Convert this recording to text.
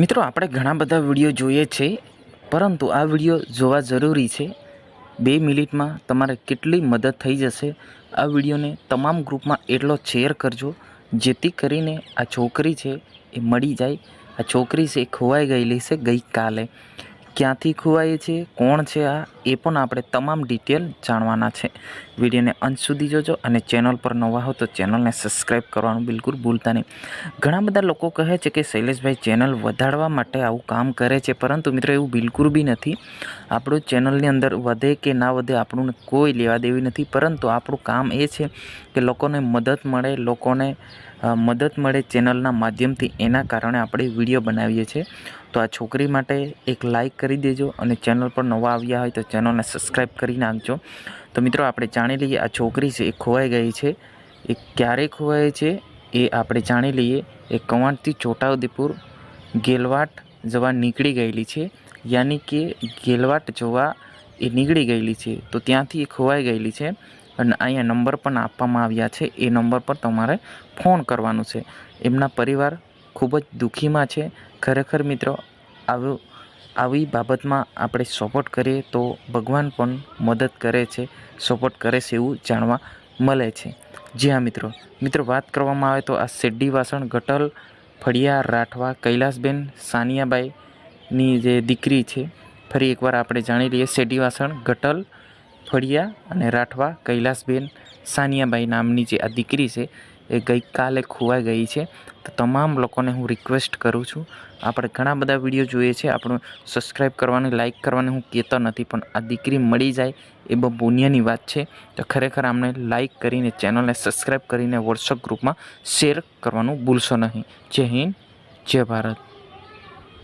મિત્રો આપણે ઘણા બધા વિડીયો જોઈએ છે, પરંતુ આ વિડીયો જોવા જરૂરી છે। 2 મિનિટમાં તમારે કેટલી મદદ થઈ જશે। આ વિડીયોને તમામ ગ્રુપમાં એટલો શેર કરજો જેથી કરીને આ છોકરી છે એ મળી જાય। આ છોકરી છે એ ખોવાઈ ગયેલી છે ગઈકાલે। ક્યાંથી ખોવાઈ છે, કોણ છે આ, એ પણ આપણે તમામ ડિટેલ જાણવાના છે। વિડીયોને અંત સુધી જોજો અને ચેનલ પર નવા હો તો ચેનલને સબસ્ક્રાઈબ કરવાનું બિલકુલ ભૂલતા નહીં। ઘણા બધા લોકો કહે છે કે શૈલેષભાઈ ચેનલ વધારવા માટે આવું કામ કરે છે, પરંતુ મિત્રો એવું બિલકુલ બી નથી। આપણું ચેનલની અંદર વધે કે ના વધે આપણને કોઈ લેવા દેવી નથી, પરંતુ આપણું કામ એ છે કે લોકોને મદદ મળે, લોકોને મદદ મળે ચેનલના માધ્યમથી। એના કારણે આપણે વિડીયો બનાવીએ છીએ। તો આ છોકરી માટે એક લાઈક કરી દેજો અને ચેનલ પર નવા આવ્યા હોય તો ચેનલને સબસ્ક્રાઈબ કરી નાખજો। તો મિત્રો આપણે જાણી લઈએ આ છોકરી છે એ ખોવાઈ ગઈ છે, એ ક્યારે ખોવાઈ છે એ આપણે જાણી લઈએ। એ કવાંટથી છોટાઉદેપુર ગેલવાટ જવા નીકળી ગયેલી છે, યાની કે ગેલવાટ જવા એ નીકળી ગયેલી છે, તો ત્યાંથી એ ખોવાઈ ગયેલી છે। અને અહીંયા નંબર પણ આપવામાં આવ્યા છે, એ નંબર પર તમારે ફોન કરવાનું છે। એમના પરિવાર ખૂબ જ દુઃખીમાં છે। ખરેખર મિત્રો આવી બાબતમાં આપણે સપોર્ટ કરીએ તો ભગવાન પણ મદદ કરે છે, સપોર્ટ કરે છે એવું જાણવા મળે છે। જી હા મિત્રો વાત કરવામાં આવે તો આ શેરડી વાસણ ગટલ ફળિયા રાઠવા કૈલાસબેન સાનિયાબાઈની જે દીકરી છે, ફરી એકવાર આપણે જાણી લઈએ। શેરડી વાસણ ગટલ ફળિયા અને રાઠવા કૈલાસબેન સાનિયાબાઈ નામની જે આ દીકરી છે એ ગઈકાલે ખોવાઈ ગઈ છે। તો તમામ લોકોને હું રિક્વેસ્ટ કરું છું, આપણે ઘણા બધા વિડીયો જોઈએ છે, આપણું સબસ્ક્રાઈબ કરવાની, લાઇક કરવાની હું કહેતો નથી, પણ આ દીકરી મળી જાય એ બહુ પુણ્યની વાત છે। તો ખરેખર આમને લાઇક કરીને ચેનલને સબસ્ક્રાઈબ કરીને વોટ્સઅપ ગ્રુપમાં શેર કરવાનું ભૂલશો નહીં। જય હિન્દ, જય ભારત।